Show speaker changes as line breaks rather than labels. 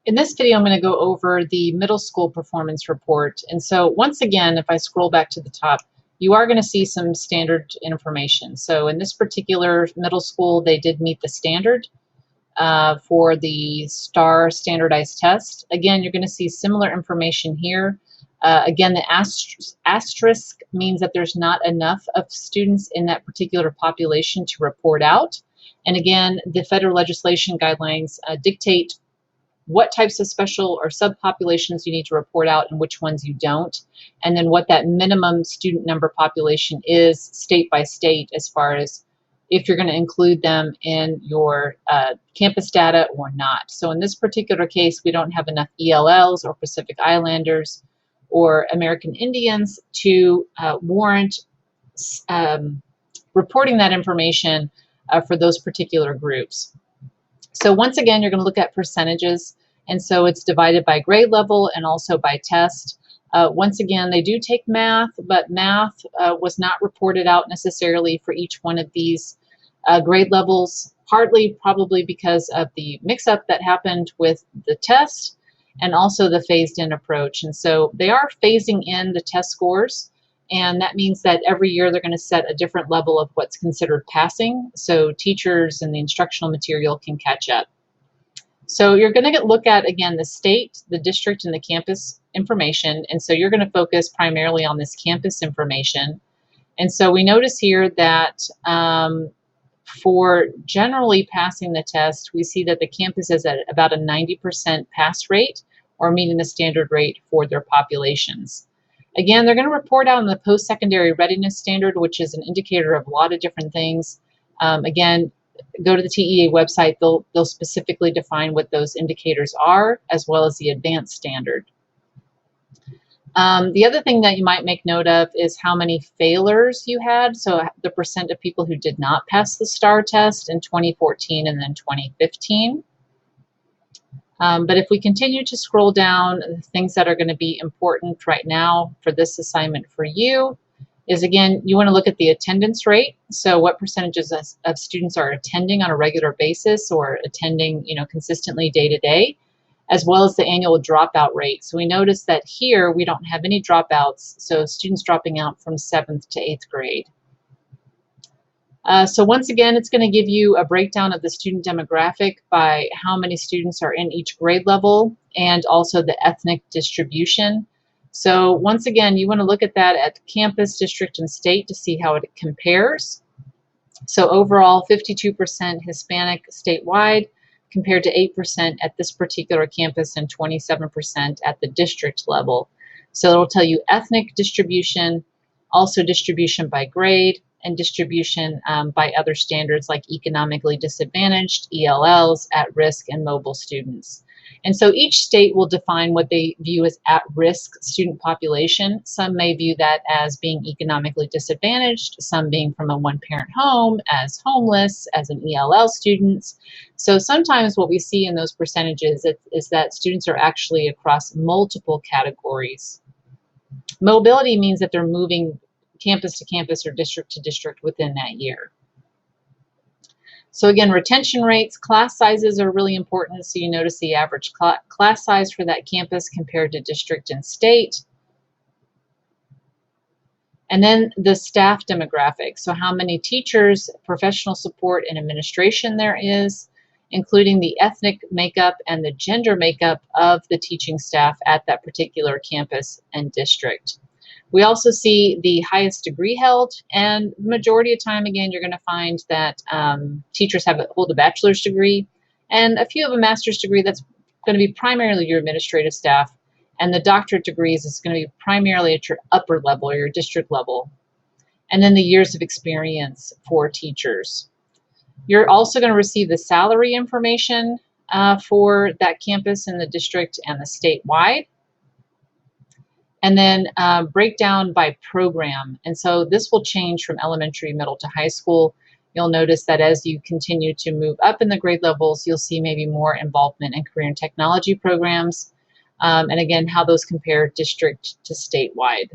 In this video, I'm going to go over the middle school performance report. And so once again, if I scroll back to the top, you are going to see some standard information. So in this particular middle school, they did meet the standard for the STAR standardized test. Again, you're going to see similar information here. Again, the asterisk means that there's not enough of students in that particular population to report out. And again, the federal legislation guidelines dictate what types of special or subpopulations you need to report out and which ones you don't, and then what that minimum student number population is state by state as far as if you're going to include them in your campus data or not. So in this particular case, we don't have enough ELLs or Pacific Islanders or American Indians to warrant reporting that information for those particular groups. So once again, you're going to look at percentages, and so it's divided by grade level and also by test. Once again, they do take math, but math was not reported out necessarily for each one of these grade levels, partly probably because of the mix-up that happened with the test and also the phased-in approach. And so they are phasing in the test scores, and that means that every year they're going to set a different level of what's considered passing, so teachers and the instructional material can catch up. So you're going to look at, again, the state, the district, and the campus information, and so you're going to focus primarily on this campus information. And so we notice here that for generally passing the test, we see that the campus is at about a 90% pass rate, or meeting the standard rate for their populations. Again, they're going to report out on the post-secondary readiness standard, which is an indicator of a lot of different things. Again, go to the TEA website. They'll specifically define what those indicators are, as well as the advanced standard. The other thing that you might make note of is how many failures you had. So the percent of people who did not pass the STAR test in 2014 and then 2015. But if we continue to scroll down, the things that are going to be important right now for this assignment for you is, again, you want to look at the attendance rate. So what percentages of students are attending on a regular basis or attending, consistently day to day, as well as the annual dropout rate. So we notice that here we don't have any dropouts, so students dropping out from 7th to 8th grade. So once again, it's going to give you a breakdown of the student demographic by how many students are in each grade level and also the ethnic distribution. So once again, you want to look at that at campus, district, and state to see how it compares. So overall, 52% Hispanic statewide compared to 8% at this particular campus and 27% at the district level. So it'll tell you ethnic distribution, also distribution by grade, and distribution by other standards like economically disadvantaged, ELLs, at-risk, and mobile students. And so each state will define what they view as at-risk student population. Some may view that as being economically disadvantaged, some being from a one-parent home, as homeless, as an ELL students. So sometimes what we see in those percentages is that students are actually across multiple categories. Mobility means that they're moving campus to campus or district to district within that year. So again, retention rates, class sizes are really important. So you notice the average class size for that campus compared to district and state. And then the staff demographic. So how many teachers, professional support, and administration there is, including the ethnic makeup and the gender makeup of the teaching staff at that particular campus and district. We also see the highest degree held, and the majority of time, again, you're going to find that teachers hold a bachelor's degree, and a few have a master's degree. That's going to be primarily your administrative staff, and the doctorate degrees is going to be primarily at your upper level or your district level, and then the years of experience for teachers. You're also going to receive the salary information for that campus and the district and the statewide. And then breakdown by program. And so this will change from elementary, middle to high school. You'll notice that as you continue to move up in the grade levels, you'll see maybe more involvement in career and technology programs. And again, how those compare district to statewide.